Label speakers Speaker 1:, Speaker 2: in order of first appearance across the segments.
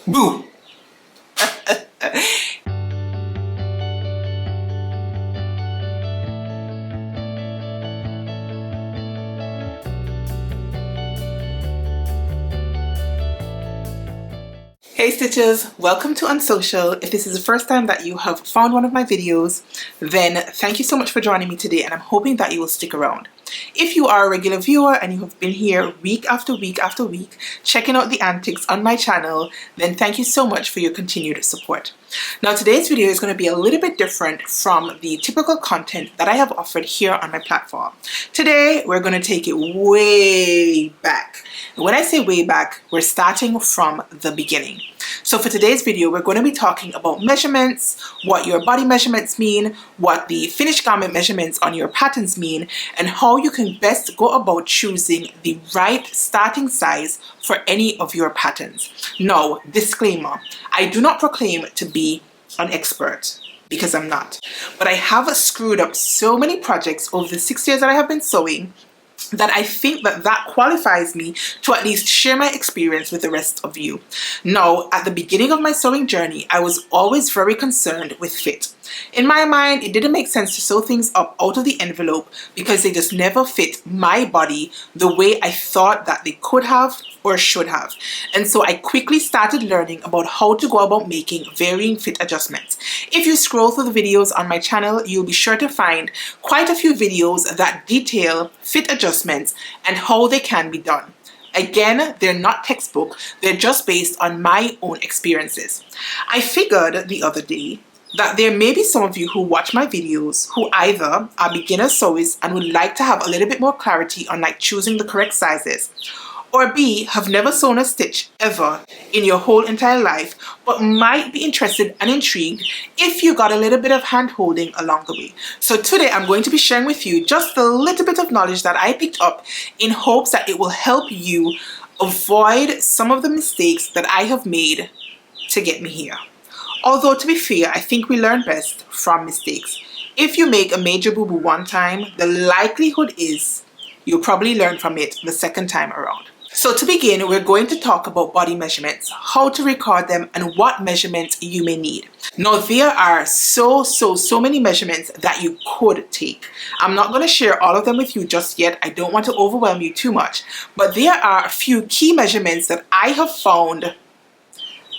Speaker 1: Boo! Hey Stitches, welcome to Unsocial. If this is the first time that you have found one of my videos, then thank you so much for joining me today, and I'm hoping that you will stick around. If you are a regular viewer and you have been here week after week after week checking out the antics on my channel, then thank you so much for your continued support. Now today's video is going to be a little bit different from the typical content that I have offered here on my platform. Today we're going to take it way back. And when I say way back, we're starting from the beginning. So for today's video, we're going to be talking about measurements, what your body measurements mean, what the finished garment measurements on your patterns mean, and how you can best go about choosing the right starting size for any of your patterns. Now, disclaimer, I do not proclaim to be an expert, because I'm not. But I have screwed up so many projects over the 6 years that I have been sewing that I think that qualifies me to at least share my experience with the rest of you. Now, at the beginning of my sewing journey, I was always very concerned with fit. In my mind, it didn't make sense to sew things up out of the envelope because they just never fit my body the way I thought that they could have or should have. And so I quickly started learning about how to go about making varying fit adjustments. If you scroll through the videos on my channel, you'll be sure to find quite a few videos that detail fit adjustments and how they can be done. Again, they're not textbook, they're just based on my own experiences. I figured the other day that there may be some of you who watch my videos who either are beginner sewers and would like to have a little bit more clarity on choosing the correct sizes, or B, have never sewn a stitch ever in your whole entire life, but might be interested and intrigued if you got a little bit of hand holding along the way. So today I'm going to be sharing with you just a little bit of knowledge that I picked up in hopes that it will help you avoid some of the mistakes that I have made to get me here. Although to be fair, I think we learn best from mistakes. If you make a major boo-boo one time, the likelihood is you'll probably learn from it the second time around. So to begin, we're going to talk about body measurements, how to record them, and what measurements you may need. Now there are so many measurements that you could take. I'm not going to share all of them with you just yet. I don't want to overwhelm you too much, but there are a few key measurements that I have found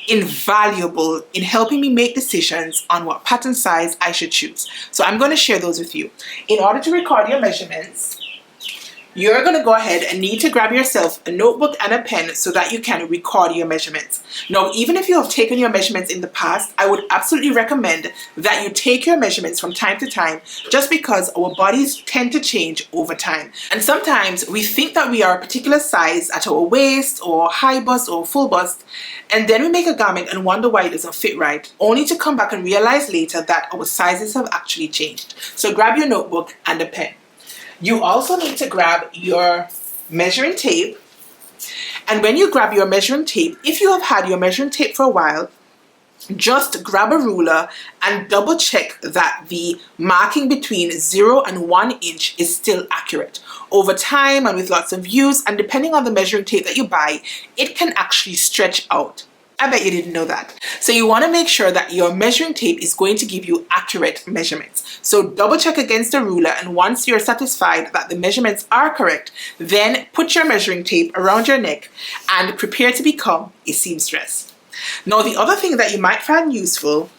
Speaker 1: invaluable in helping me make decisions on what pattern size I should choose. So I'm going to share those with you. In order to record your measurements, you're going to go ahead and need to grab yourself a notebook and a pen so that you can record your measurements. Now, even if you have taken your measurements in the past, I would absolutely recommend that you take your measurements from time to time, just because our bodies tend to change over time. And sometimes we think that we are a particular size at our waist or high bust or full bust, and then we make a garment and wonder why it doesn't fit right, only to come back and realize later that our sizes have actually changed. So grab your notebook and a pen. You also need to grab your measuring tape. And when you grab your measuring tape, if you have had your measuring tape for a while, just grab a ruler and double check that the marking between 0 and 1 inch is still accurate. Over time and with lots of use, and depending on the measuring tape that you buy, it can actually stretch out. I bet you didn't know that. So you want to make sure that your measuring tape is going to give you accurate measurements. So double check against the ruler, and once you're satisfied that the measurements are correct, then put your measuring tape around your neck and prepare to become a seamstress. Now the other thing that you might find useful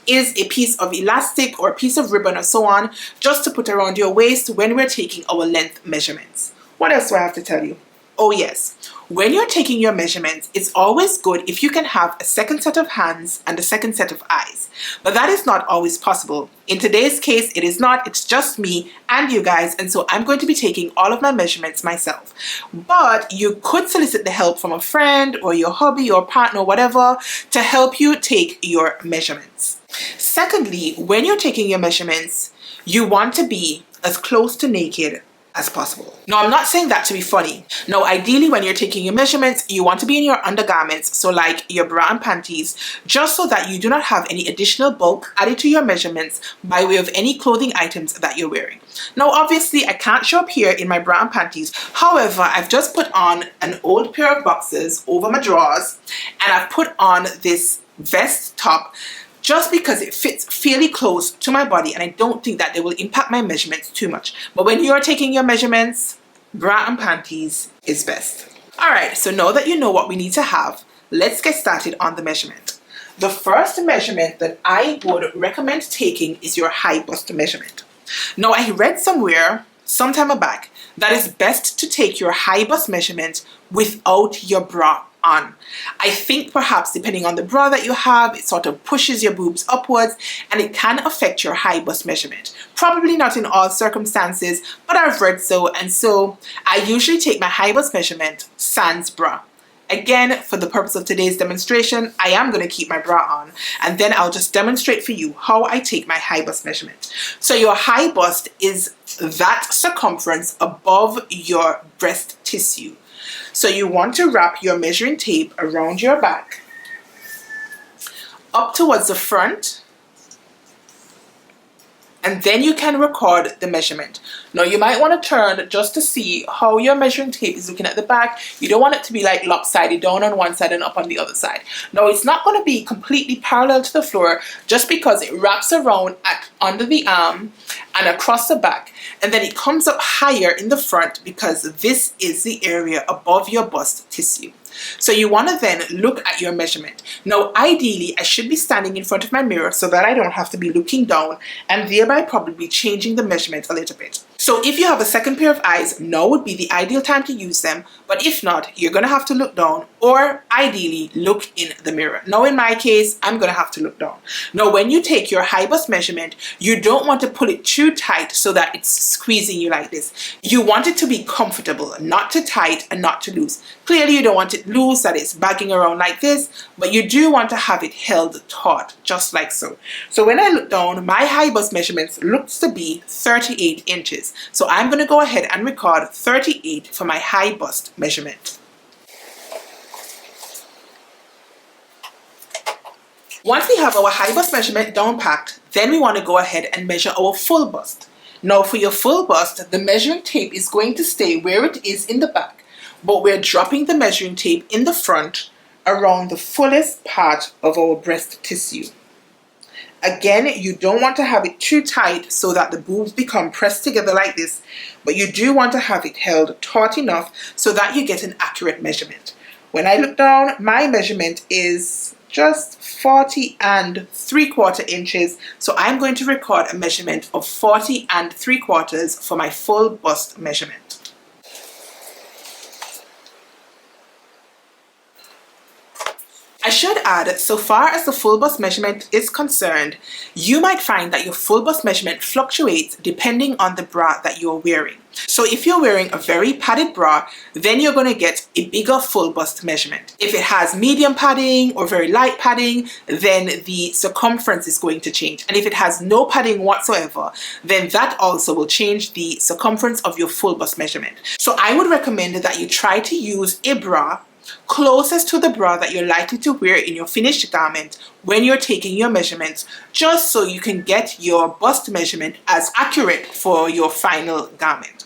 Speaker 1: is a piece of elastic or a piece of ribbon or so on, just to put around your waist when we're taking our length measurements. What else do I have to tell you? Oh yes, when you're taking your measurements, it's always good if you can have a second set of hands and a second set of eyes. But that is not always possible. In today's case, it is not. It's just me and you guys, and so I'm going to be taking all of my measurements myself. But you could solicit the help from a friend or your hubby or partner, whatever, to help you take your measurements. Secondly, when you're taking your measurements, you want to be as close to naked as possible. Now, I'm not saying that to be funny. Now, ideally, when you're taking your measurements, you want to be in your undergarments, so like your bra and panties, just so that you do not have any additional bulk added to your measurements by way of any clothing items that you're wearing. Now, obviously, I can't show up here in my bra and panties. However, I've just put on an old pair of boxers over my drawers, and I've put on this vest top just because it fits fairly close to my body, and I don't think that they will impact my measurements too much. But when you're taking your measurements, bra and panties is best. Alright, so now that you know what we need to have, let's get started on the measurement. The first measurement that I would recommend taking is your high bust measurement. Now, I read somewhere, sometime back, that it's best to take your high bust measurement without your bra on. I think perhaps depending on the bra that you have, it sort of pushes your boobs upwards and it can affect your high bust measurement. Probably not in all circumstances, but I've read so, and so I usually take my high bust measurement sans bra. Again, for the purpose of today's demonstration, I am going to keep my bra on, and then I'll just demonstrate for you how I take my high bust measurement. So your high bust is that circumference above your breast tissue. So you want to wrap your measuring tape around your back, up towards the front, and then you can record the measurement. Now, you might want to turn just to see how your measuring tape is looking at the back. You don't want it to be like lopsided, down on one side and up on the other side. Now, it's not going to be completely parallel to the floor just because it wraps around under the arm and across the back, and then it comes up higher in the front because this is the area above your bust tissue. So you want to then look at your measurement. Now, ideally, I should be standing in front of my mirror so that I don't have to be looking down and thereby probably changing the measurement a little bit. So if you have a second pair of eyes, now would be the ideal time to use them. But if not, you're going to have to look down or ideally look in the mirror. Now, in my case, I'm going to have to look down. Now, when you take your high bust measurement, you don't want to pull it too tight so that it's squeezing you like this. You want it to be comfortable, not too tight and not too loose. Clearly, you don't want it loose that it's bagging around like this, but you do want to have it held taut, just like so. So when I look down, my high bust measurements looks to be 38 inches. So I'm going to go ahead and record 38 for my high bust measurement. Once we have our high bust measurement down packed, then we want to go ahead and measure our full bust. Now, for your full bust, the measuring tape is going to stay where it is in the back, but we're dropping the measuring tape in the front around the fullest part of our breast tissue. Again, you don't want to have it too tight so that the boobs become pressed together like this, but you do want to have it held taut enough so that you get an accurate measurement. When I look down, my measurement is just 40 3/4 inches, so I'm going to record a measurement of 40 3/4 for my full bust measurement. I should add, so far as the full bust measurement is concerned, you might find that your full bust measurement fluctuates depending on the bra that you're wearing. So if you're wearing a very padded bra, then you're going to get a bigger full bust measurement. If it has medium padding or very light padding, then the circumference is going to change. And if it has no padding whatsoever, then that also will change the circumference of your full bust measurement. So I would recommend that you try to use a bra closest to the bra that you're likely to wear in your finished garment when you're taking your measurements, just so you can get your bust measurement as accurate for your final garment.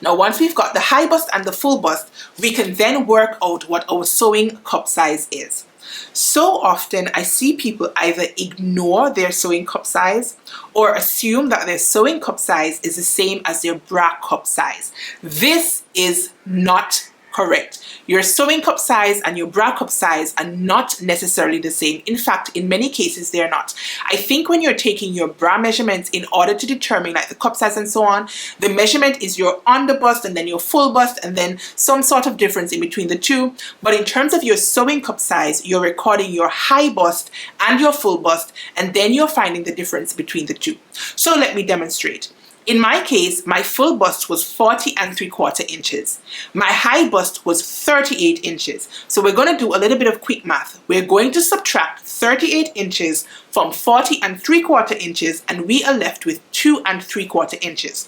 Speaker 1: Now, once we've got the high bust and the full bust, we can then work out what our sewing cup size is. So often I see people either ignore their sewing cup size or assume that their sewing cup size is the same as their bra cup size. This is not correct. Your sewing cup size and your bra cup size are not necessarily the same. In fact, in many cases, they're not. I think when you're taking your bra measurements in order to determine like the cup size and so on, the measurement is your under bust and then your full bust and then some sort of difference in between the two. But in terms of your sewing cup size, you're recording your high bust and your full bust, and then you're finding the difference between the two. So let me demonstrate. In my case, my full bust was 40 3/4 inches. My high bust was 38 inches. So we're going to do a little bit of quick math. We're going to subtract 38 inches from 40 3/4 inches, and we are left with 2 3/4 inches.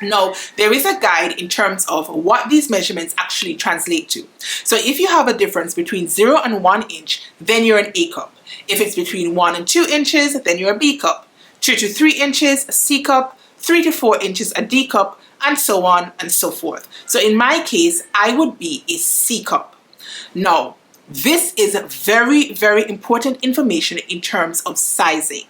Speaker 1: Now, there is a guide in terms of what these measurements actually translate to. So if you have a difference between 0 and 1 inch, then you're an A cup. If it's between 1 and 2 inches, then you're a B cup. 2 to 3 inches, a C cup. 3 to 4 inches, a D cup, and so on and so forth. So in my case, I would be a C cup. Now, this is very, very important information in terms of sizing.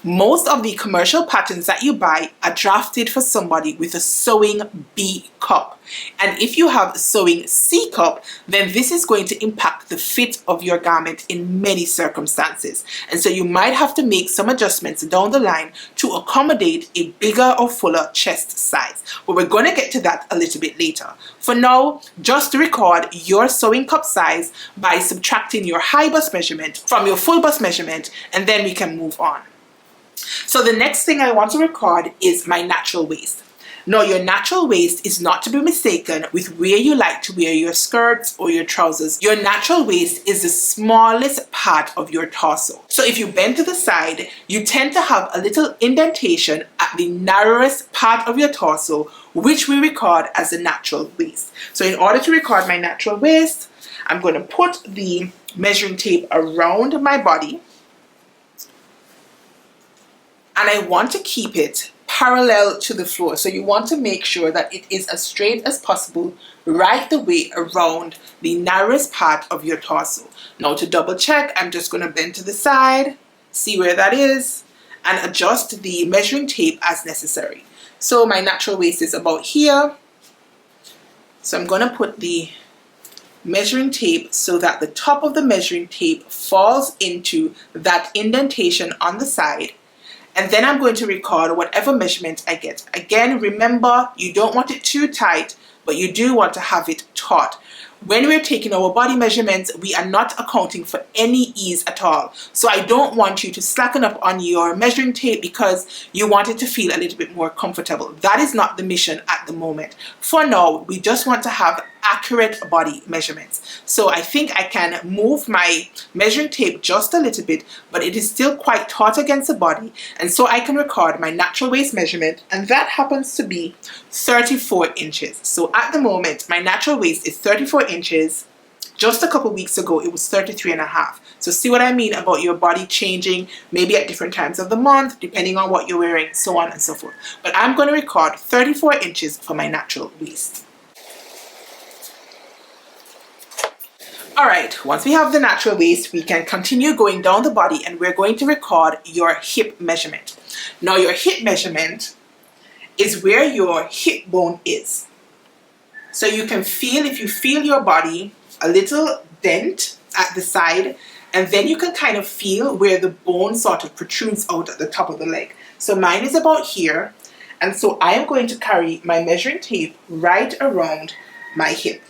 Speaker 1: Most of the commercial patterns that you buy are drafted for somebody with a sewing B cup. And if you have a sewing C cup, then this is going to impact the fit of your garment in many circumstances. And so you might have to make some adjustments down the line to accommodate a bigger or fuller chest size. But we're going to get to that a little bit later. For now, just record your sewing cup size by subtracting your high bust measurement from your full bust measurement, and then we can move on. So the next thing I want to record is my natural waist. Now, your natural waist is not to be mistaken with where you like to wear your skirts or your trousers. Your natural waist is the smallest part of your torso. So if you bend to the side, you tend to have a little indentation at the narrowest part of your torso, which we record as the natural waist. So in order to record my natural waist, I'm going to put the measuring tape around my body. And I want to keep it parallel to the floor. So you want to make sure that it is as straight as possible right the way around the narrowest part of your torso. Now to double check, I'm just going to bend to the side, see where that is, and adjust the measuring tape as necessary. So my natural waist is about here. So I'm going to put the measuring tape so that the top of the measuring tape falls into that indentation on the side. And then I'm going to record whatever measurement I get. Again, remember, you don't want it too tight, but you do want to have it taut. When we're taking our body measurements, we are not accounting for any ease at all. So I don't want you to slacken up on your measuring tape because you want it to feel a little bit more comfortable. That is not the mission at the moment. For now, we just want to have accurate body measurements. So I think I can move my measuring tape just a little bit, but it is still quite taut against the body. And so I can record my natural waist measurement, and that happens to be 34 inches. So at the moment, my natural waist is 34 inches. Just a couple weeks ago, it was 33 and a half. So see what I mean about your body changing, maybe at different times of the month, depending on what you're wearing, so on and so forth. But I'm going to record 34 inches for my natural waist. Alright, once we have the natural waist, we can continue going down the body, and we're going to record your hip measurement. Now your hip measurement is where your hip bone is. So you can feel, if you feel your body, a little dent at the side, and then you can kind of feel where the bone sort of protrudes out at the top of the leg. So mine is about here, and so I am going to carry my measuring tape right around my hip.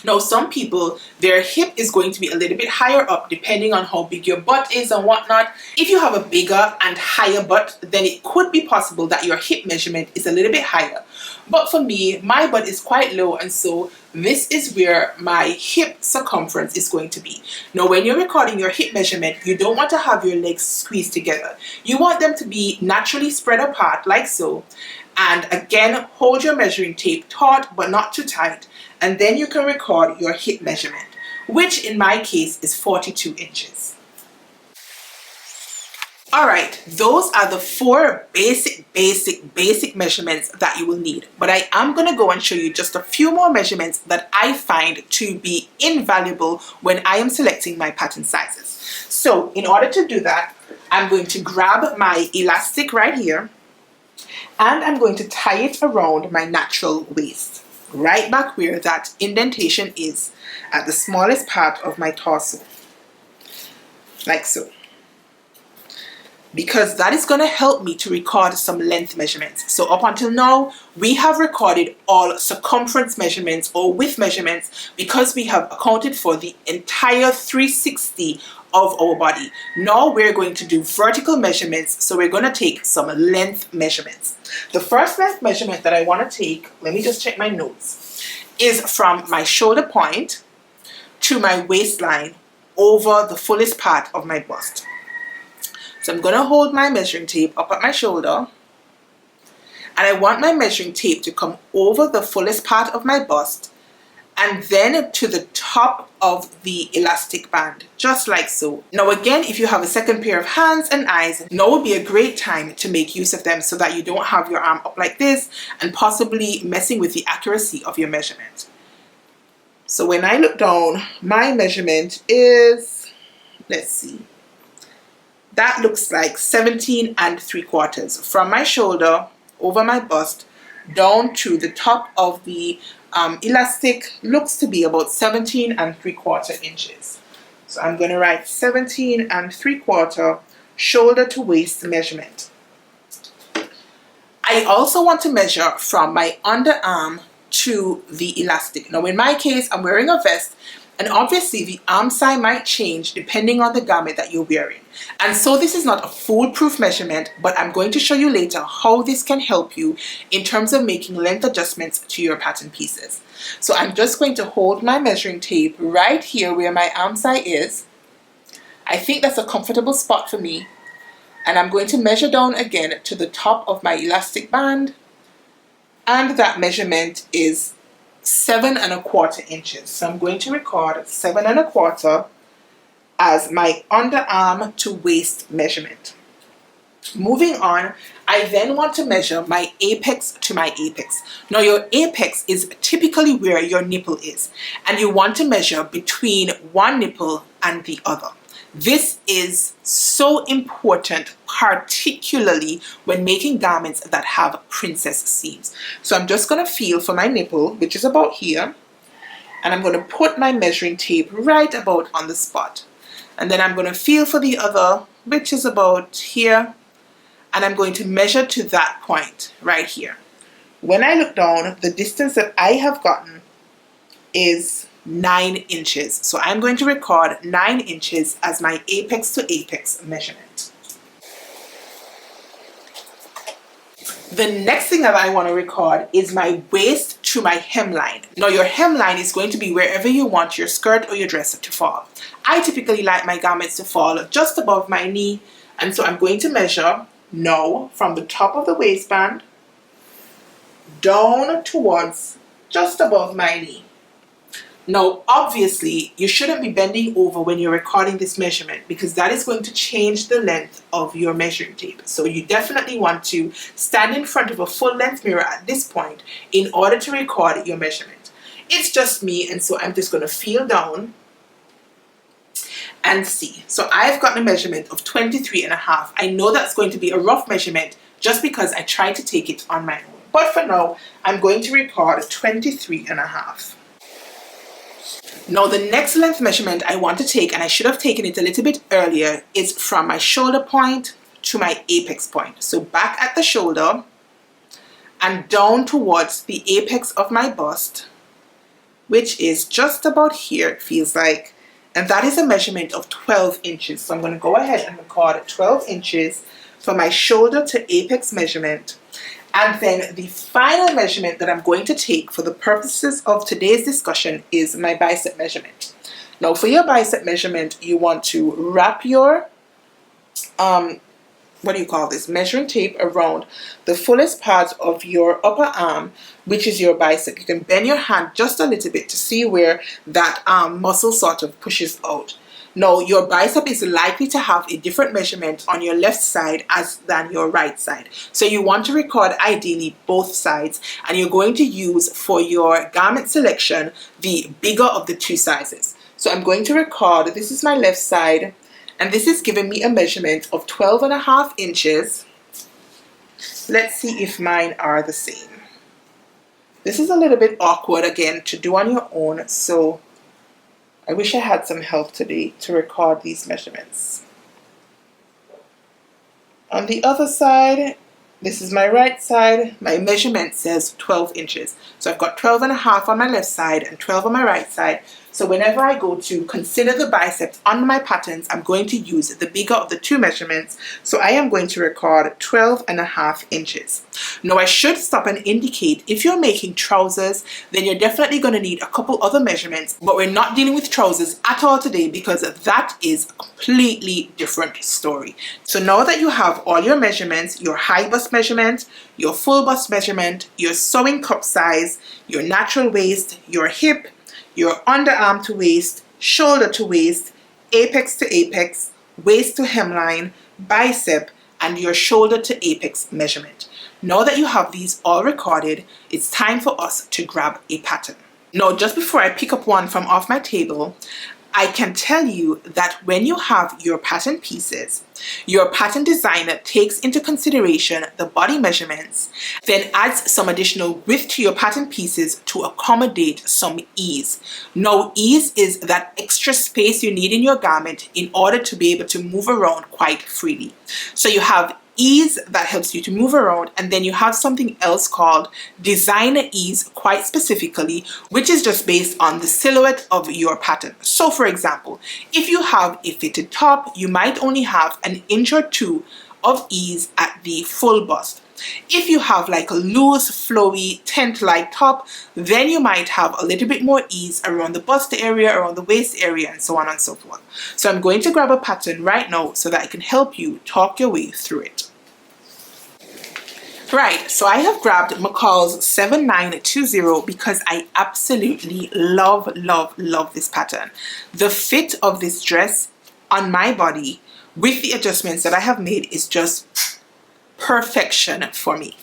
Speaker 1: Now, some people, their hip is going to be a little bit higher up depending on how big your butt is and whatnot. If you have a bigger and higher butt, then it could be possible that your hip measurement is a little bit higher. But for me, my butt is quite low, and so this is where my hip circumference is going to be. Now, when you're recording your hip measurement, you don't want to have your legs squeezed together. You want them to be naturally spread apart like so. And again, hold your measuring tape taut but not too tight. And then you can record your hip measurement, which in my case is 42 inches. Alright, those are the 4 basic measurements that you will need. But I am going to go and show you just a few more measurements that I find to be invaluable when I am selecting my pattern sizes. So in order to do that, I'm going to grab my elastic right here, and I'm going to tie it around my natural waist, right back where that indentation is at the smallest part of my torso, like so. Because that is going to help me to record some length measurements. So up until now, we have recorded all circumference measurements or width measurements because we have accounted for the entire 360 of our body. Now we're going to do vertical measurements, so we're going to take some length measurements. The first length measurement that I want to take, let me just check my notes, is from my shoulder point to my waistline over the fullest part of my bust. So I'm going to hold my measuring tape up at my shoulder, And I want my measuring tape to come over the fullest part of my bust and then to the top of the elastic band, just like so. Now again, if you have a second pair of hands and eyes, now would be a great time to make use of them so that you don't have your arm up like this and possibly messing with the accuracy of your measurement. So when I look down, my measurement is, let's see, that looks like 17 3/4 from my shoulder over my bust down to the top of the elastic. Looks to be about 17 3/4 inches. So I'm going to write 17 3/4 shoulder to waist measurement. I also want to measure from my underarm to the elastic. Now in my case, I'm wearing a vest, and obviously the arm size might change depending on the garment that you're wearing. And so this is not a foolproof measurement, but I'm going to show you later how this can help you in terms of making length adjustments to your pattern pieces. So I'm just going to hold my measuring tape right here where my arm size is. I think that's a comfortable spot for me. And I'm going to measure down again to the top of my elastic band. And that measurement is 7 1/4 inches. So I'm going to record 7 1/4 as my underarm to waist measurement. Moving on, I then want to measure my apex to my apex. Now your apex is typically where your nipple is, and you want to measure between one nipple and the other. This is so important, particularly when making garments that have princess seams. So I'm just going to feel for my nipple, which is about here, and I'm going to put my measuring tape right about on the spot. And then I'm going to feel for the other, which is about here, and I'm going to measure to that point right here. When I look down, the distance that I have gotten is 9 inches. So I'm going to record 9 inches as my apex to apex measurement. The next thing that I want to record is my waist to my hemline. Now your hemline is going to be wherever you want your skirt or your dress to fall. I typically like my garments to fall just above my knee, and so I'm going to measure now from the top of the waistband down towards just above my knee. Now, obviously, you shouldn't be bending over when you're recording this measurement because that is going to change the length of your measuring tape. So you definitely want to stand in front of a full length mirror at this point in order to record your measurement. It's just me, and so I'm just going to feel down and see. So I've got a measurement of 23 1/2. I know that's going to be a rough measurement just because I tried to take it on my own. But for now, I'm going to record 23 1/2. Now the next length measurement I want to take, and I should have taken it a little bit earlier, is from my shoulder point to my apex point. So back at the shoulder and down towards the apex of my bust, which is just about here, it feels like. And that is a measurement of 12 inches. So I'm going to go ahead and record 12 inches for my shoulder to apex measurement. And then the final measurement that I'm going to take for the purposes of today's discussion is my bicep measurement. Now for your bicep measurement, you want to wrap your, measuring tape around the fullest part of your upper arm, which is your bicep. You can bend your hand just a little bit to see where that arm muscle sort of pushes out. Now, your bicep is likely to have a different measurement on your left side than your right side. So you want to record ideally both sides, and you're going to use for your garment selection the bigger of the two sizes. So I'm going to record, this is my left side, and this is giving me a measurement of 12 1/2 inches. Let's see if mine are the same. This is a little bit awkward again to do on your own, so I wish I had some help today to record these measurements. On the other side, this is my right side, my measurement says 12 inches. So I've got 12 1/2 on my left side and 12 on my right side. So whenever I go to consider the biceps on my patterns, I'm going to use the bigger of the two measurements. So I am going to record 12.5 inches. Now I should stop and indicate if you're making trousers, then you're definitely going to need a couple other measurements, but we're not dealing with trousers at all today because that is a completely different story. So now that you have all your measurements, your high bust measurement, your full bust measurement, your sewing cup size, your natural waist, your hip, your underarm to waist, shoulder to waist, apex to apex, waist to hemline, bicep, and your shoulder to apex measurement. Now that you have these all recorded, it's time for us to grab a pattern. Now, just before I pick up one from off my table, I can tell you that when you have your pattern pieces, your pattern designer takes into consideration the body measurements, then adds some additional width to your pattern pieces to accommodate some ease. Now, ease is that extra space you need in your garment in order to be able to move around quite freely. So you have ease that helps you to move around, and then you have something else called designer ease, quite specifically, which is just based on the silhouette of your pattern. So for example, if you have a fitted top, you might only have an inch or two of ease at the full bust. If you have like a loose, flowy, tent-like top, then you might have a little bit more ease around the bust area, around the waist area, and so on and so forth. So I'm going to grab a pattern right now so that I can help you talk your way through it. Right, so I have grabbed McCall's 7920 because I absolutely love this pattern. The fit of this dress on my body with the adjustments that I have made is just perfection for me.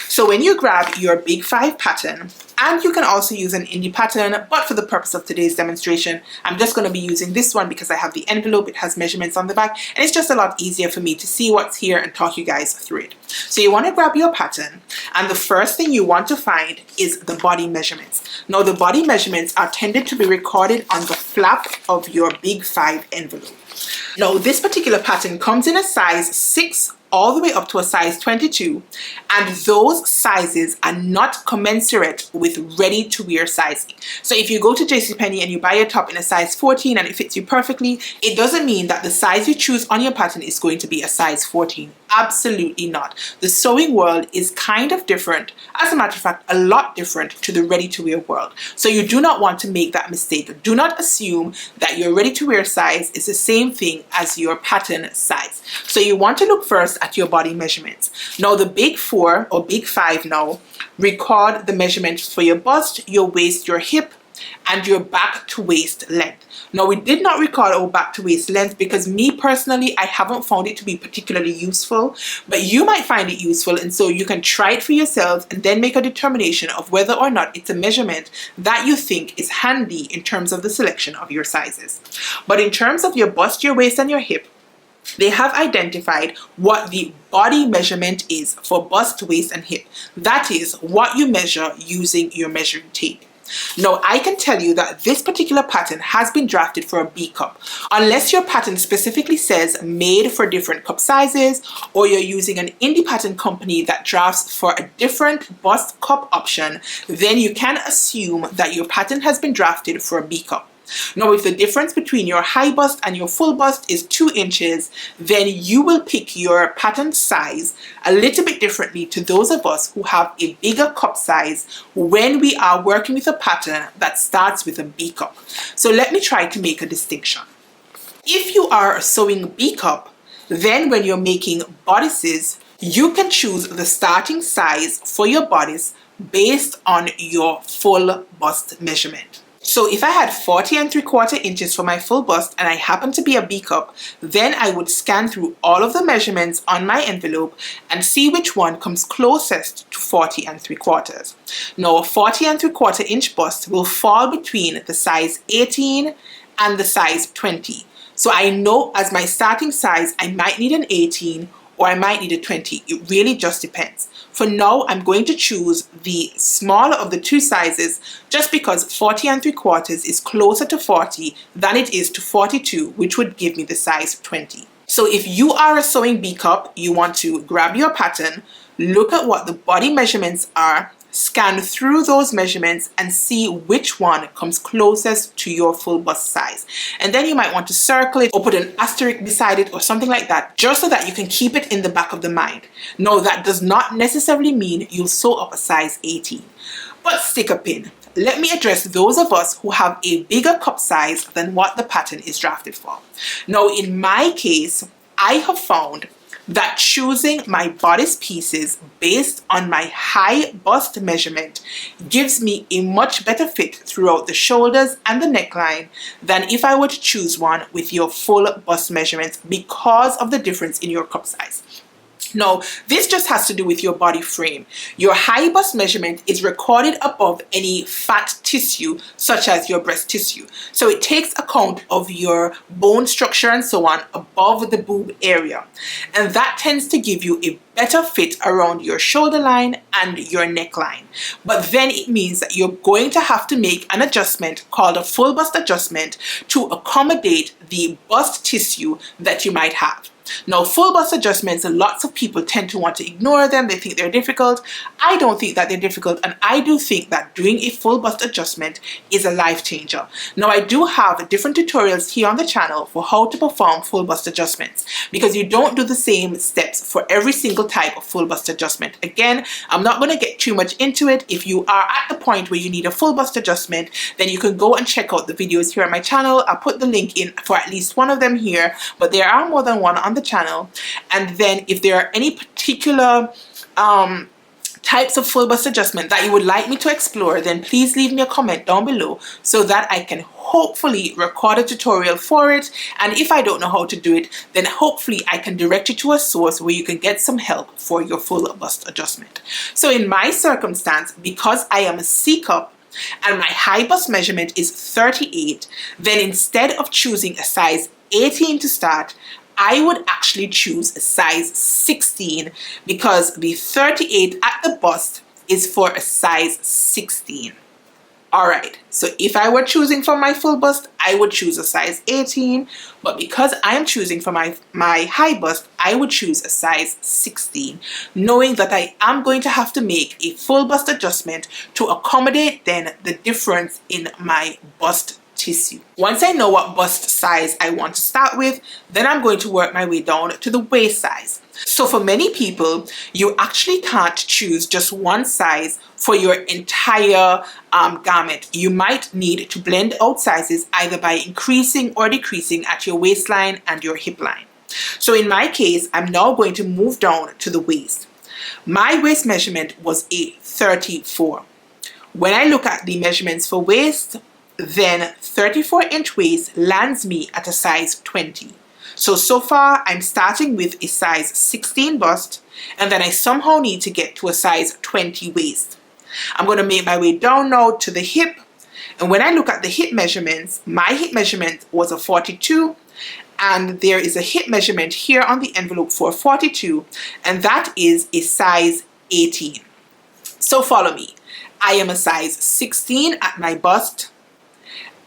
Speaker 1: So when you grab your big 5 pattern, and you can also use an indie pattern, but for the purpose of today's demonstration, I'm just going to be using this one because I have the envelope, it has measurements on the back, and it's just a lot easier for me to see what's here and talk you guys through it. So you want to grab your pattern, and the first thing you want to find is the body measurements. Now the body measurements are tended to be recorded on the flap of your big 5 envelope. Now this particular pattern comes in a size 6 all the way up to a size 22, and those sizes are not commensurate with ready-to-wear sizing. So if you go to JCPenney and you buy a top in a size 14 and it fits you perfectly, it doesn't mean that the size you choose on your pattern is going to be a size 14. Absolutely not. The sewing world is kind of different, as a matter of fact, a lot different to the ready-to-wear world. So you do not want to make that mistake. Do not assume that your ready-to-wear size is the same thing as your pattern size. So you want to look first at your body measurements. Now the big 4 or big 5 now record the measurements for your bust, your waist, your hip, and your back to waist length. Now we did not record our back to waist length because me personally, I haven't found it to be particularly useful, but you might find it useful, and so you can try it for yourselves and then make a determination of whether or not it's a measurement that you think is handy in terms of the selection of your sizes. But in terms of your bust, your waist, and your hip, they have identified what the body measurement is for bust, waist, and hip. That is what you measure using your measuring tape. Now, I can tell you that this particular pattern has been drafted for a B cup. Unless your pattern specifically says made for different cup sizes, or you're using an indie pattern company that drafts for a different bust cup option, then you can assume that your pattern has been drafted for a B cup. Now, if the difference between your high bust and your full bust is 2 inches, then you will pick your pattern size a little bit differently to those of us who have a bigger cup size when we are working with a pattern that starts with a B cup. So let me try to make a distinction. If you are sewing B cup, then when you're making bodices, you can choose the starting size for your bodice based on your full bust measurement. So if I had 40 3/4 inches for my full bust and I happen to be a B cup, then I would scan through all of the measurements on my envelope and see which one comes closest to 40 3/4. Now a 40 3/4 inch bust will fall between the size 18 and the size 20. So I know as my starting size, I might need an 18 or I might need a 20. It really just depends. For now, I'm going to choose the smaller of the two sizes just because 40 3/4 is closer to 40 than it is to 42, which would give me the size 20. So if you are a sewing B cup, you want to grab your pattern, look at what the body measurements are, scan through those measurements and see which one comes closest to your full bust size. And then you might want to circle it or put an asterisk beside it or something like that, just so that you can keep it in the back of the mind. No, that does not necessarily mean you'll sew up a size 18. But stick a pin. Let me address those of us who have a bigger cup size than what the pattern is drafted for. Now, in my case, I have found that choosing my bodice pieces based on my high bust measurement gives me a much better fit throughout the shoulders and the neckline than if I were to choose one with your full bust measurements because of the difference in your cup size. Now, this just has to do with your body frame. Your high bust measurement is recorded above any fat tissue, such as your breast tissue. So it takes account of your bone structure and so on above the boob area. And that tends to give you a better fit around your shoulder line and your neckline. But then it means that you're going to have to make an adjustment called a full bust adjustment to accommodate the bust tissue that you might have. Now, full bust adjustments, lots of people tend to want to ignore them. They think they're difficult. I don't think that they're difficult, and I do think that doing a full bust adjustment is a life changer. Now, I do have different tutorials here on the channel for how to perform full bust adjustments, because you don't do the same steps for every single type of full bust adjustment. Again, I'm not going to get too much into it. If you are at the point where you need a full bust adjustment, then you can go and check out the videos here on my channel. I'll put the link in for at least one of them here, but there are more than one on the channel. And then if there are any particular types of full bust adjustment that you would like me to explore, then please leave me a comment down below so that I can hopefully record a tutorial for it. And if I don't know how to do it, then hopefully I can direct you to a source where you can get some help for your full bust adjustment. So in my circumstance, because I am a C cup and my high bust measurement is 38, then instead of choosing a size 18 to start, I would actually choose a size 16 because the 38 at the bust is for a size 16. Alright, so if I were choosing for my full bust, I would choose a size 18, but because I am choosing for my high bust, I would choose a size 16, knowing that I am going to have to make a full bust adjustment to accommodate then the difference in my bust tissue. Once I know what bust size I want to start with, then I'm going to work my way down to the waist size. So for many people, you actually can't choose just one size for your entire garment. You might need to blend out sizes either by increasing or decreasing at your waistline and your hip line. So in my case, I'm now going to move down to the waist. My waist measurement was a 34. When I look at the measurements for waist, then 34-inch waist lands me at a size 20. So far I'm starting with a size 16 bust, and then I somehow need to get to a size 20 waist. I'm going to make my way down now to the hip, and when I look at the hip measurements, my hip measurement was a 42, and there is a hip measurement here on the envelope for 42, and that is a size 18. So follow me. I am a size 16 at my bust,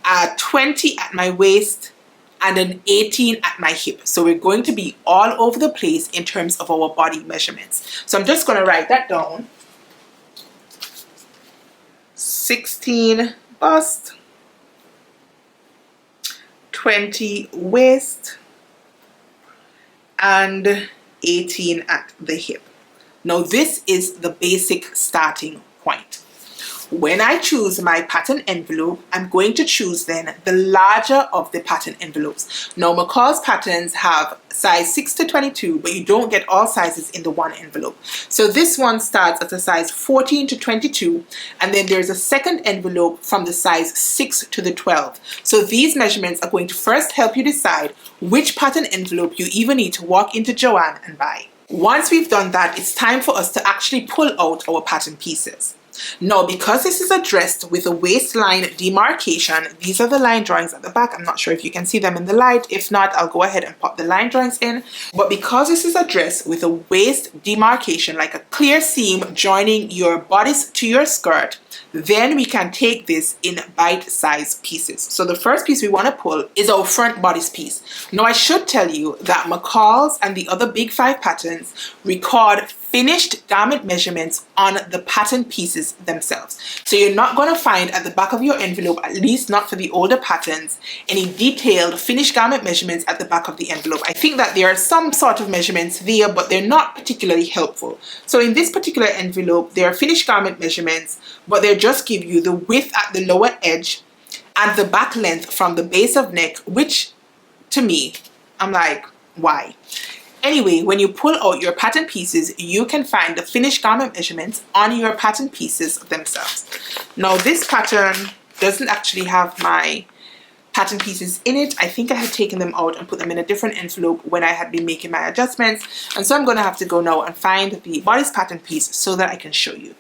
Speaker 1: a 20 at my waist, and an 18 at my hip. So we're going to be all over the place in terms of our body measurements. So I'm just going to write that down. 16 bust, 20 waist, and 18 at the hip. Now this is the basic starting point. When I choose my pattern envelope, I'm going to choose then the larger of the pattern envelopes. Now McCall's patterns have size 6 to 22, but you don't get all sizes in the one envelope. So this one starts at a size 14 to 22, and then there's a second envelope from the size 6 to the 12. So these measurements are going to first help you decide which pattern envelope you even need to walk into Joann and buy. Once we've done that, it's time for us to actually pull out our pattern pieces. Now, because this is addressed with a waistline demarcation, these are the line drawings at the back. I'm not sure if you can see them in the light. If not, I'll go ahead and pop the line drawings in. But because this is addressed with a waist demarcation, like a clear seam joining your bodice to your skirt, then we can take this in bite-sized pieces. So the first piece we want to pull is our front bodice piece. Now I should tell you that McCall's and the other big 5 patterns record finished garment measurements on the pattern pieces themselves. So you're not going to find at the back of your envelope, at least not for the older patterns, any detailed finished garment measurements at the back of the envelope. I think that there are some sort of measurements there, but they're not particularly helpful. So in this particular envelope, there are finished garment measurements, but they just give you the width at the lower edge and the back length from the base of neck, which to me, I'm like, why? Anyway, when you pull out your pattern pieces, you can find the finished garment measurements on your pattern pieces themselves. Now, this pattern doesn't actually have my pattern pieces in it. I think I had taken them out and put them in a different envelope when I had been making my adjustments. And so I'm going to have to go now and find the bodice pattern piece so that I can show you.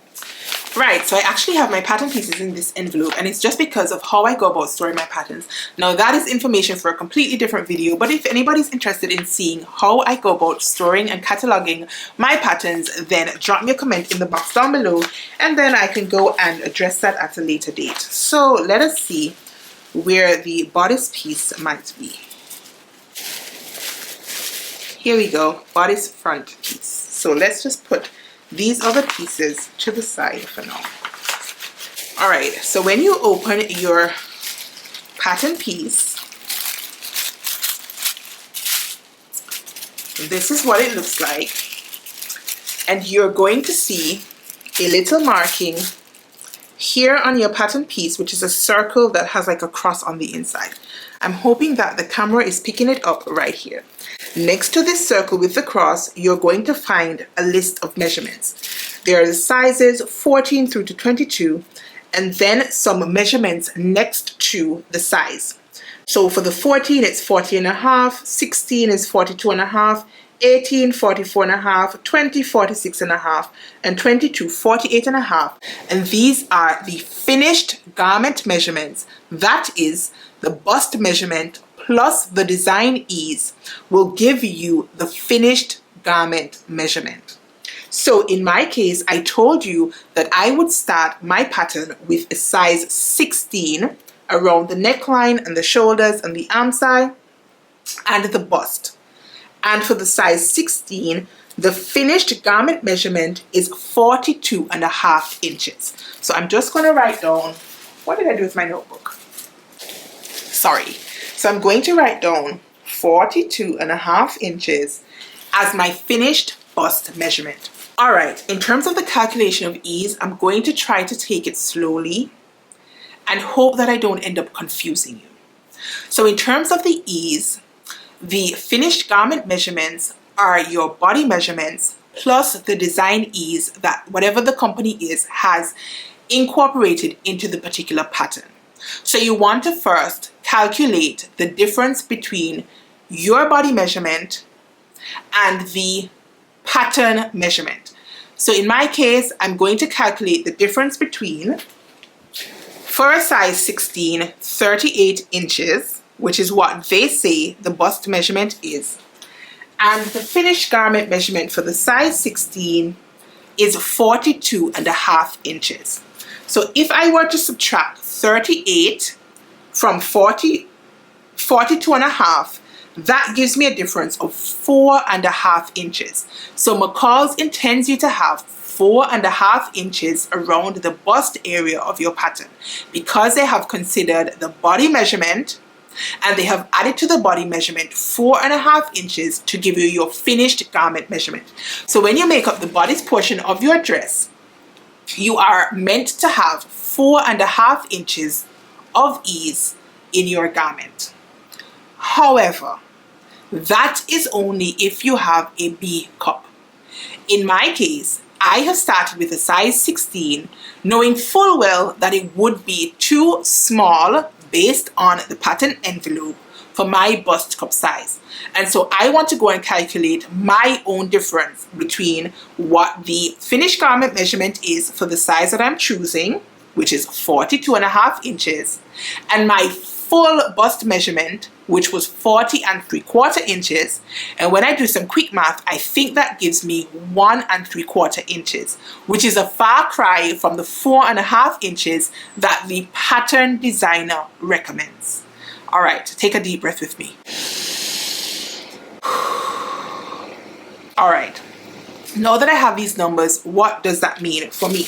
Speaker 1: Right, so I actually have my pattern pieces in this envelope, and it's just because of how I go about storing my patterns. Now that is information for a completely different video, but if anybody's interested in seeing how I go about storing and cataloging my patterns, then drop me a comment in the box down below, and then I can go and address that at a later date. So let us see where the bodice piece might be. Here we go, bodice front piece. So let's just put these other pieces to the side for now. All right, so when you open your pattern piece, this is what it looks like. And you're going to see a little marking here on your pattern piece, which is a circle that has like a cross on the inside. I'm hoping that the camera is picking it up right here. Next to this circle with the cross, you're going to find a list of measurements. There are the sizes 14 through to 22, and then some measurements next to the size. So for the 14, it's 40 and a half, 16 is 42 and a half, 18, 44 and a half, 20, 46 and a half, and 22, 48 and a half. And these are the finished garment measurements. That is the bust measurement plus the design ease will give you the finished garment measurement. So in my case, I told you that I would start my pattern with a size 16 around the neckline and the shoulders and the arm side and the bust. And for the size 16, the finished garment measurement is 42 and a half inches. So I'm just going to write down, what did I do with my notebook? Sorry. So I'm going to write down 42 and a half inches as my finished bust measurement. All right, in terms of the calculation of ease, I'm going to try to take it slowly and hope that I don't end up confusing you. So in terms of the ease, the finished garment measurements are your body measurements plus the design ease that whatever the company is has incorporated into the particular pattern. So you want to first calculate the difference between your body measurement and the pattern measurement. So in my case, I'm going to calculate the difference between, for a size 16, 38 inches, which is what they say the bust measurement is. And the finished garment measurement for the size 16 is 42 and a half inches. So if I were to subtract 38 from 42 and a half, that gives me a difference of 4 and a half inches. So McCall's intends you to have 4 and a half inches around the bust area of your pattern because they have considered the body measurement and they have added to the body measurement 4 and a half inches to give you your finished garment measurement. So when you make up the bodice portion of your dress, you are meant to have 4 and a half inches of ease in your garment. However, that is only if you have a B cup. In my case, I have started with a size 16, knowing full well that it would be too small based on the pattern envelope for my bust cup size. And so I want to go and calculate my own difference between what the finished garment measurement is for the size that I'm choosing, which is 42 and a half inches, and my full bust measurement, which was 40 and 3/4 inches. And when I do some quick math, I think that gives me 1 and 3/4 inches, which is a far cry from the 4 and a half inches that the pattern designer recommends. All right, take a deep breath with me. All right, Now that I have these numbers, what does that mean for me?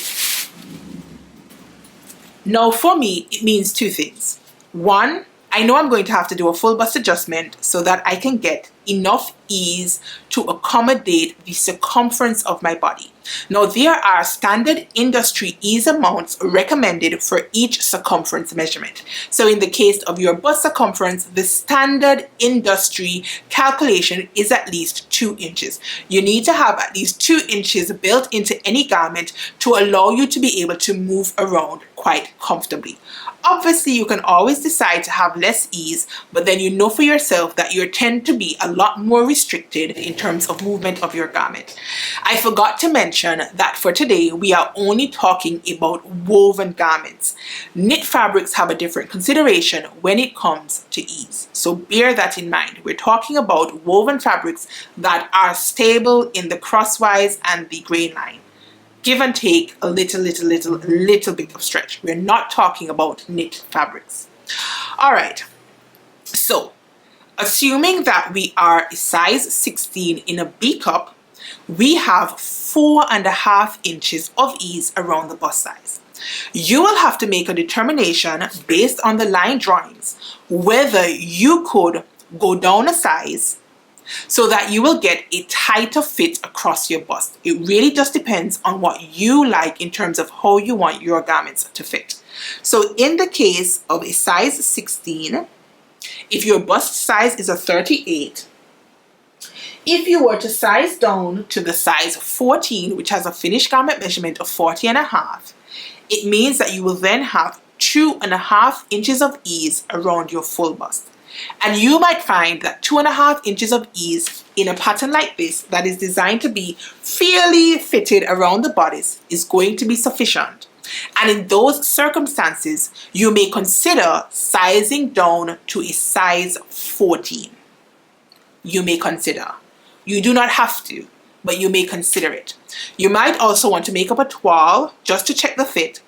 Speaker 1: Now for me, it means two things. One, I know I'm going to have to do a full bust adjustment so that I can get enough ease to accommodate the circumference of my body. Now there are standard industry ease amounts recommended for each circumference measurement. So in the case of your bust circumference, the standard industry calculation is at least 2 inches. You need to have at least 2 inches built into any garment to allow you to be able to move around quite comfortably. Obviously, you can always decide to have less ease, but then you know for yourself that you tend to be a lot more restricted in terms of movement of your garment. I forgot to mention that for today, we are only talking about woven garments. Knit fabrics have a different consideration when it comes to ease. So bear that in mind. We're talking about woven fabrics that are stable in the crosswise and the grain line. Give and take a little bit of stretch. We're not talking about knit fabrics. All right. So, assuming that we are a size 16 in a B cup, we have 4.5 inches of ease around the bust size. You will have to make a determination based on the line drawings whether you could go down a size so that you will get a tighter fit across your bust. It really just depends on what you like in terms of how you want your garments to fit. So in the case of a size 16, if your bust size is a 38, if you were to size down to the size 14, which has a finished garment measurement of 40.5, it means that you will then have 2.5 inches of ease around your full bust. And you might find that 2.5 inches of ease in a pattern like this that is designed to be fairly fitted around the bodice is going to be sufficient. And in those circumstances, you may consider sizing down to a size 14. You may consider. You do not have to, but you may consider it. You might also want to make up a toile just to check the fit.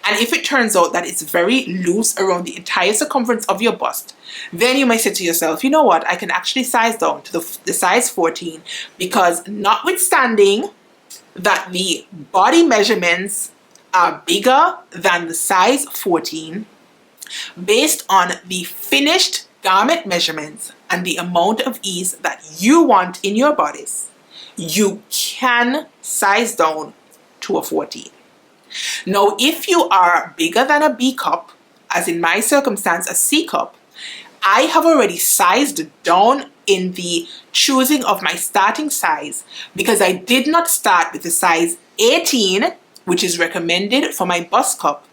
Speaker 1: And if it turns out that it's very loose around the entire circumference of your bust, then you might say to yourself, you know what, I can actually size down to the size 14, because notwithstanding that the body measurements are bigger than the size 14, based on the finished garment measurements and the amount of ease that you want in your bodice, you can size down to a 14. Now, if you are bigger than a B cup, as in my circumstance, a C cup, I have already sized down in the choosing of my starting size because I did not start with the size 18, which is recommended for my bust cup.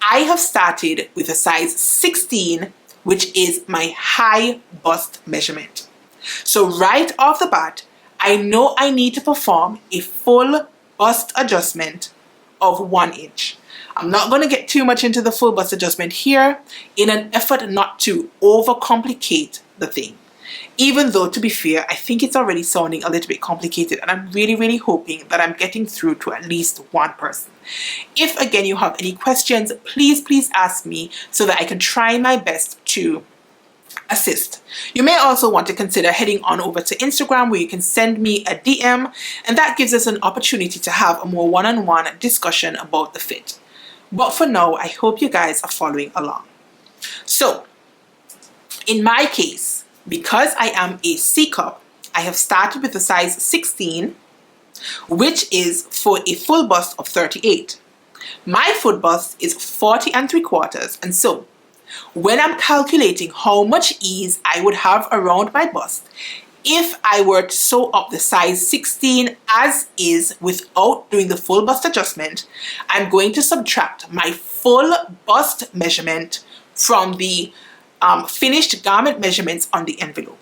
Speaker 1: I have started with a size 16, which is my high bust measurement. So right off the bat, I know I need to perform a full bust adjustment of 1 inch. I'm not going to get too much into the full bust adjustment here in an effort not to overcomplicate the thing. Even though, to be fair, I think it's already sounding a little bit complicated, and I'm really hoping that I'm getting through to at least one person. If again you have any questions, please ask me so that I can try my best to assist. You may also want to consider heading on over to Instagram, where you can send me a DM, and that gives us an opportunity to have a more one-on-one discussion about the fit. But for now, I hope you guys are following along. So, in my case, because I am a C cup, I have started with a size 16, which is for a full bust of 38. My foot bust is 40 3/4, and so when I'm calculating how much ease I would have around my bust if I were to sew up the size 16 as is without doing the full bust adjustment, I'm going to subtract my full bust measurement from the finished garment measurements on the envelope.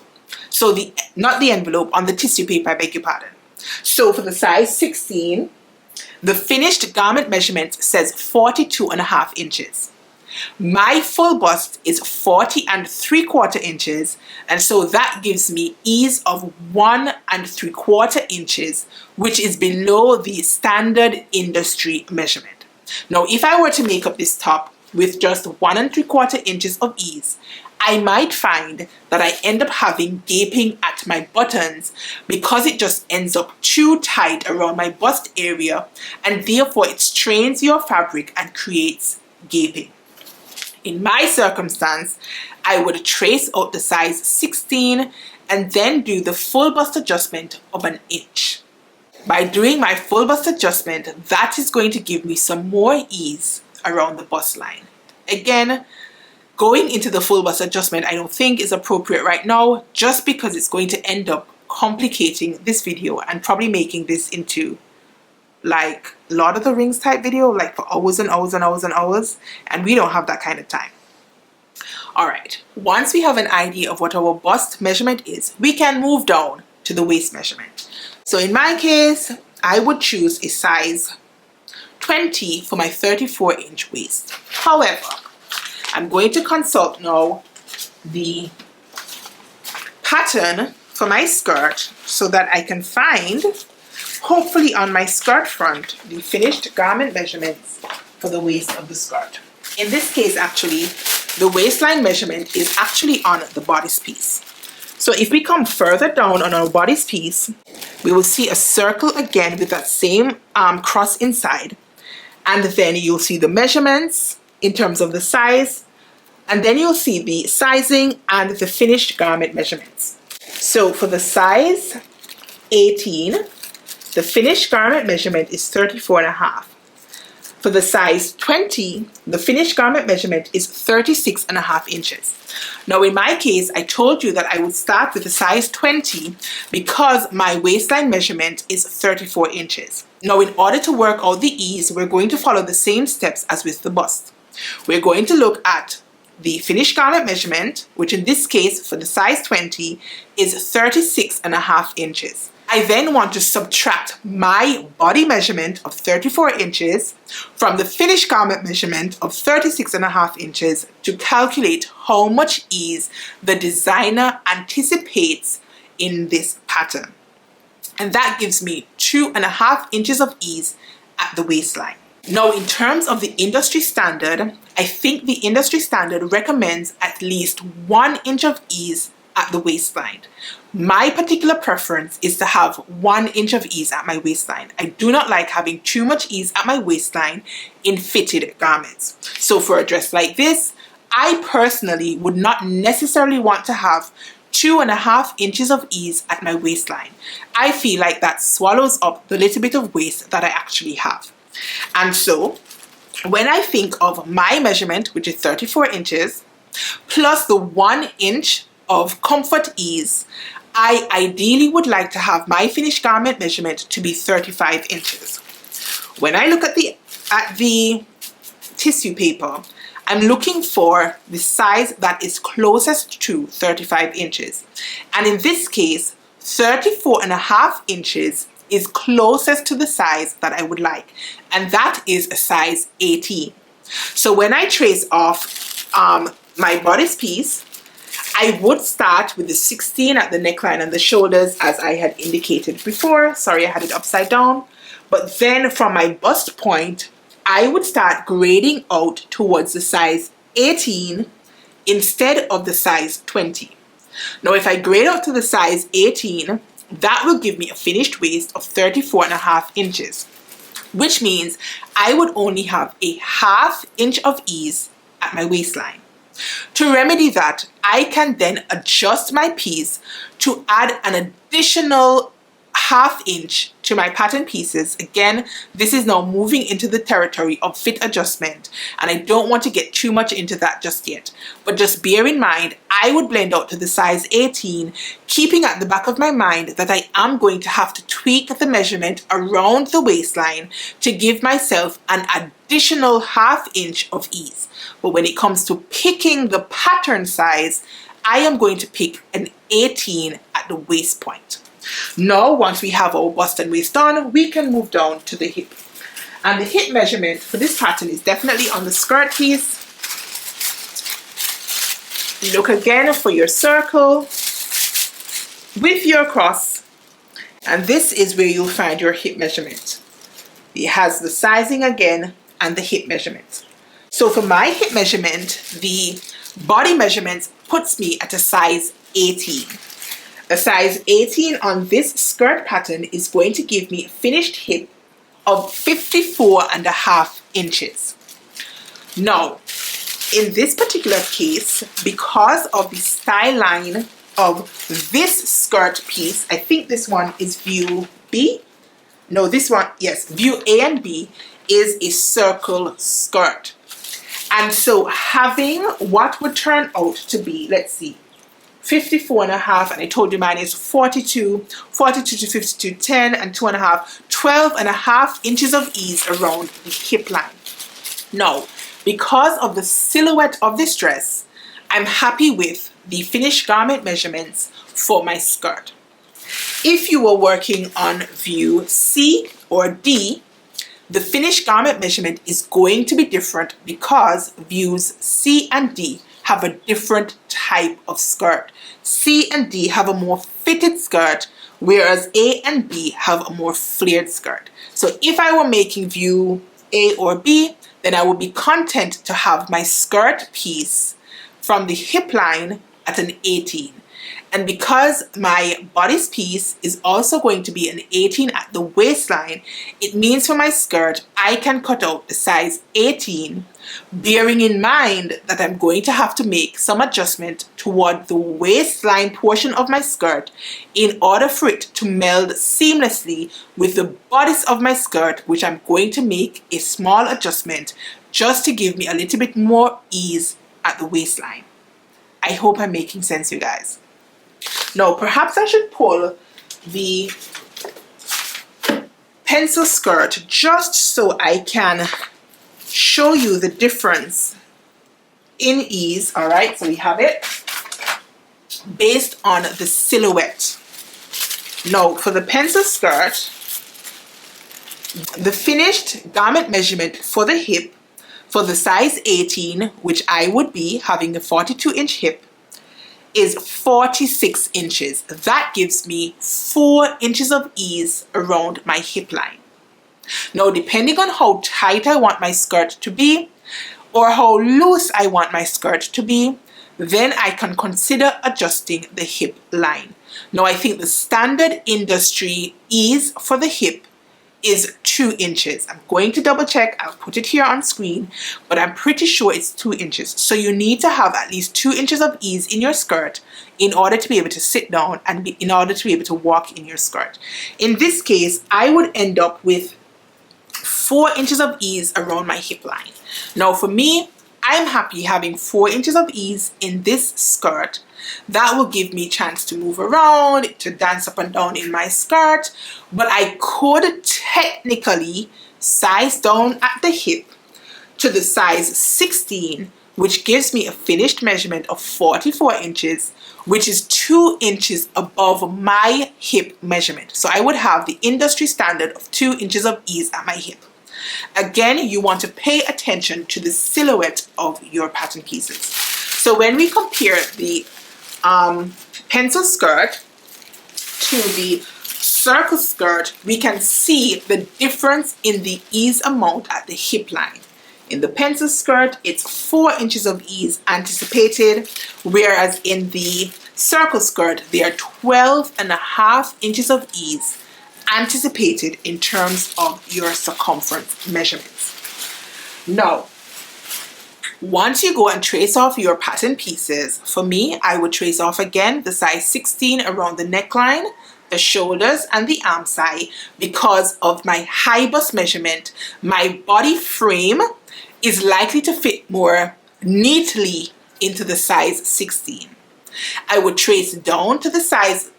Speaker 1: So not the envelope, on the tissue paper, I beg your pardon. So for the size 16, the finished garment measurement says 42.5 inches. My full bust is 40 3/4 inches, and so that gives me ease of 1 3/4 inches, which is below the standard industry measurement. Now, if I were to make up this top with just 1 3/4 inches of ease, I might find that I end up having gaping at at my buttons because it just ends up too tight around my bust area, and therefore it strains your fabric and creates gaping. In my circumstance, I would trace out the size 16 and then do the full bust adjustment of an inch. By doing my full bust adjustment, that is going to give me some more ease around the bust line. Again, going into the full bust adjustment I don't think is appropriate right now, just because it's going to end up complicating this video and probably making this into like Lord of the Rings type video, like for hours and hours and hours and hours, and we don't have that kind of time. Alright, once we have an idea of what our bust measurement is, we can move down to the waist measurement. So in my case, I would choose a size 20 for my 34-inch waist. However, I'm going to consult now the pattern for my skirt so that I can find, hopefully on my skirt front, the finished garment measurements for the waist of the skirt. In this case, actually, the waistline measurement is actually on the bodice piece. So if we come further down on our bodice piece, we will see a circle again with that same cross inside. And then you'll see the measurements in terms of the size. And then you'll see the sizing and the finished garment measurements. So for the size 18, the finished garment measurement is 34.5. For the size 20, the finished garment measurement is 36.5 inches. Now in my case, I told you that I would start with the size 20 because my waistline measurement is 34 inches. Now in order to work out the ease, we're going to follow the same steps as with the bust. We're going to look at the finished garment measurement, which in this case for the size 20 is 36.5 inches. I then want to subtract my body measurement of 34 inches from the finished garment measurement of 36.5 inches to calculate how much ease the designer anticipates in this pattern. And that gives me 2.5 inches of ease at the waistline. Now, in terms of the industry standard, I think the industry standard recommends at least 1 inch of ease at the waistline. My particular preference is to have 1 inch of ease at my waistline. I do not like having too much ease at my waistline in fitted garments. So for a dress like this, I personally would not necessarily want to have 2.5 inches of ease at my waistline. I feel like that swallows up the little bit of waist that I actually have. And so when I think of my measurement, which is 34 inches, plus the 1 inch of comfort ease, I ideally would like to have my finished garment measurement to be 35 inches. When I look at the tissue paper, I'm looking for the size that is closest to 35 inches. And in this case, 34.5 inches is closest to the size that I would like. And that is a size 18. So when I trace off my bodice piece, I would start with the 16 at the neckline and the shoulders as I had indicated before. Sorry, I had it upside down. But then from my bust point, I would start grading out towards the size 18 instead of the size 20. Now if I grade out to the size 18, that will give me a finished waist of 34.5 inches, which means I would only have a 1/2 inch of ease at my waistline. To remedy that, I can then adjust my piece to add an additional 1/2 inch to my pattern pieces. Again, this is now moving into the territory of fit adjustment, and I don't want to get too much into that just yet. But just bear in mind, I would blend out to the size 18, keeping at the back of my mind that I am going to have to tweak the measurement around the waistline to give myself an additional 1/2 inch of ease. But when it comes to picking the pattern size, I am going to pick an 18 at the waist point. Now, once we have our bust and waist done, we can move down to the hip. And the hip measurement for this pattern is definitely on the skirt piece. Look again for your circle with your cross, and this is where you'll find your hip measurement. It has the sizing again and the hip measurement. So for my hip measurement, the body measurement puts me at a size 18. A size 18 on this skirt pattern is going to give me a finished hip of 54.5 inches. Now, in this particular case, because of the style line of this skirt piece, I think this one is view B. No, this one, yes, view A and B is a circle skirt. And so having what would turn out to be, let's see, 54.5, and I told you mine is 42 to 52, 10 and 2.5, 12.5 inches of ease around the hip line. Now, because of the silhouette of this dress, I'm happy with the finished garment measurements for my skirt. If you were working on view C or D, the finished garment measurement is going to be different because views C and D have a different type of skirt. C and D have a more fitted skirt, whereas A and B have a more flared skirt. So if I were making view A or B, then I would be content to have my skirt piece from the hip line at an 18. And because my bodice piece is also going to be an 18 at the waistline, it means for my skirt, I can cut out the size 18, bearing in mind that I'm going to have to make some adjustment toward the waistline portion of my skirt in order for it to meld seamlessly with the bodice of my skirt, which I'm going to make a small adjustment just to give me a little bit more ease at the waistline. I hope I'm making sense, you guys. Now, perhaps I should pull the pencil skirt just so I can show you the difference in ease. All right, so we have it based on the silhouette. Now, for the pencil skirt, the finished garment measurement for the hip for the size 18, which I would be having a 42-inch hip, is 46 inches. That gives me 4 inches of ease around my hip line. Now, depending on how tight I want my skirt to be or how loose I want my skirt to be, then I can consider adjusting the hip line. Now, I think the standard industry ease for the hip is 2 inches. I'm going to double check. I'll put it here on screen, but I'm pretty sure it's 2 inches. So you need to have at least 2 inches of ease in your skirt in order to be able to sit down and in order to be able to walk in your skirt. In this case, I would end up with 4 inches of ease around my hip line. Now, for me, I'm happy having 4 inches of ease in this skirt. That will give me a chance to move around, to dance up and down in my skirt, but I could technically size down at the hip to the size 16, which gives me a finished measurement of 44 inches, which is 2 inches above my hip measurement. So I would have the industry standard of 2 inches of ease at my hip. Again, you want to pay attention to the silhouette of your pattern pieces. So when we compare the pencil skirt to the circle skirt, we can see the difference in the ease amount at the hip line. In the pencil skirt, it's 4 inches of ease anticipated, whereas in the circle skirt, there are 12.5 inches of ease anticipated in terms of your circumference measurements. Now, once you go and trace off your pattern pieces, for me, I would trace off again the size 16 around the neckline, the shoulders, and the arm side. Because of my high bust measurement, my body frame is likely to fit more neatly into the size 16. I would trace down to the size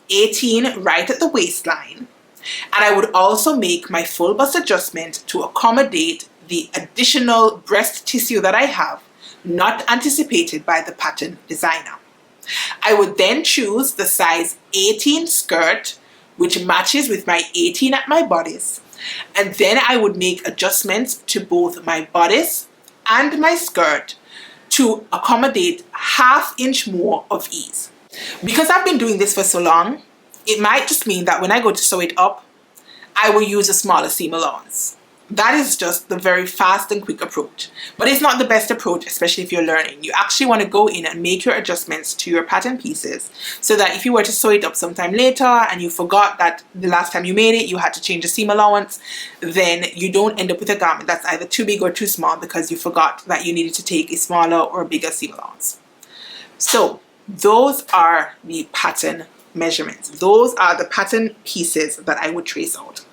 Speaker 1: 18 right at the waistline, and I would also make my full bust adjustment to accommodate the additional breast tissue that I have, not anticipated by the pattern designer. I would then choose the size 18 skirt, which matches with my 18 at my bodice, and then I would make adjustments to both my bodice and my skirt to accommodate ½ inch more of ease. Because I've been doing this for so long, it might just mean that when I go to sew it up, I will use a smaller seam allowance. That is just the very fast and quick approach. But it's not the best approach, especially if you're learning. You actually want to go in and make your adjustments to your pattern pieces so that if you were to sew it up sometime later and you forgot that the last time you made it, you had to change the seam allowance, then you don't end up with a garment that's either too big or too small because you forgot that you needed to take a smaller or bigger seam allowance. So those are the pattern measurements. Those are the pattern pieces that I would trace out.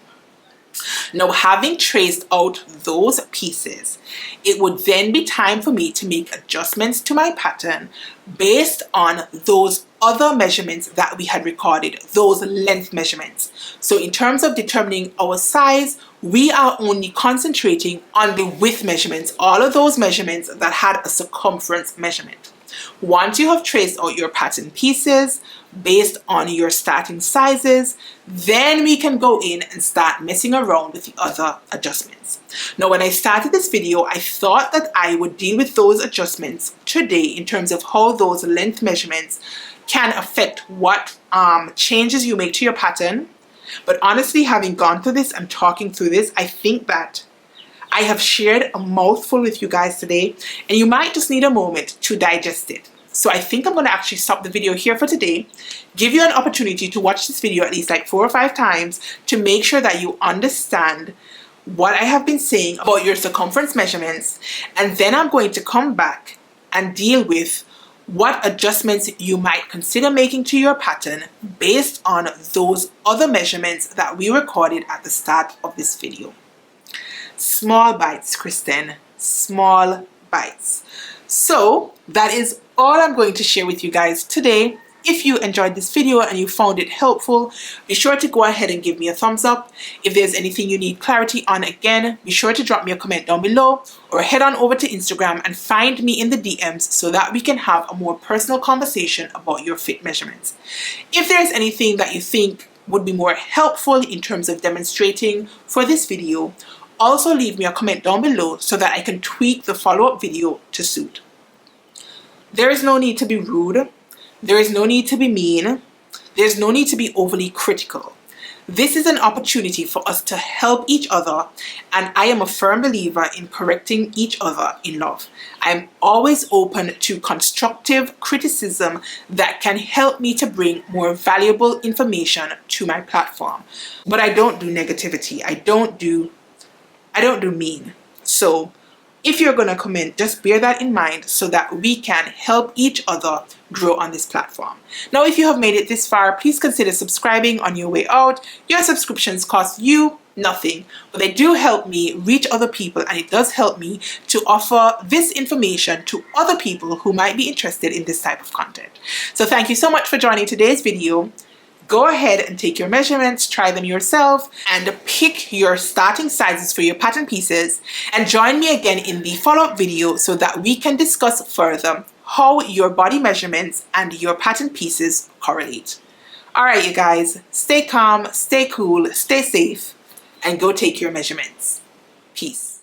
Speaker 1: Now, having traced out those pieces, it would then be time for me to make adjustments to my pattern based on those other measurements that we had recorded, those length measurements. So in terms of determining our size, we are only concentrating on the width measurements, all of those measurements that had a circumference measurement. Once you have traced out your pattern pieces based on your starting sizes, then we can go in and start messing around with the other adjustments. Now, when I started this video, I thought that I would deal with those adjustments today in terms of how those length measurements can affect what changes you make to your pattern. But honestly, having gone through this and talking through this, I think that I have shared a mouthful with you guys today, and you might just need a moment to digest it. So I think I'm going to actually stop the video here for today, give you an opportunity to watch this video at least like 4 or 5 times to make sure that you understand what I have been saying about your circumference measurements, and then I'm going to come back and deal with what adjustments you might consider making to your pattern based on those other measurements that we recorded at the start of this video. Small bites, Kristen, small bites. So that is all I'm going to share with you guys today. If you enjoyed this video and you found it helpful, be sure to go ahead and give me a thumbs up. If there's anything you need clarity on, again, be sure to drop me a comment down below or head on over to Instagram and find me in the DMs so that we can have a more personal conversation about your fit measurements. If there's anything that you think would be more helpful in terms of demonstrating for this video, also leave me a comment down below so that I can tweak the follow-up video to suit. There is no need to be rude. There is no need to be mean. There's no need to be overly critical. This is an opportunity for us to help each other, and I am a firm believer in correcting each other in love. I'm always open to constructive criticism that can help me to bring more valuable information to my platform. But I don't do negativity. I don't do mean. So if you're going to comment, just bear that in mind so that we can help each other grow on this platform. Now, if you have made it this far, please consider subscribing on your way out. Your subscriptions cost you nothing, but they do help me reach other people, and it does help me to offer this information to other people who might be interested in this type of content. So thank you so much for joining today's video. Go ahead and take your measurements, try them yourself, and pick your starting sizes for your pattern pieces. And join me again in the follow-up video so that we can discuss further how your body measurements and your pattern pieces correlate. All right, you guys, stay calm, stay cool, stay safe, and go take your measurements. Peace.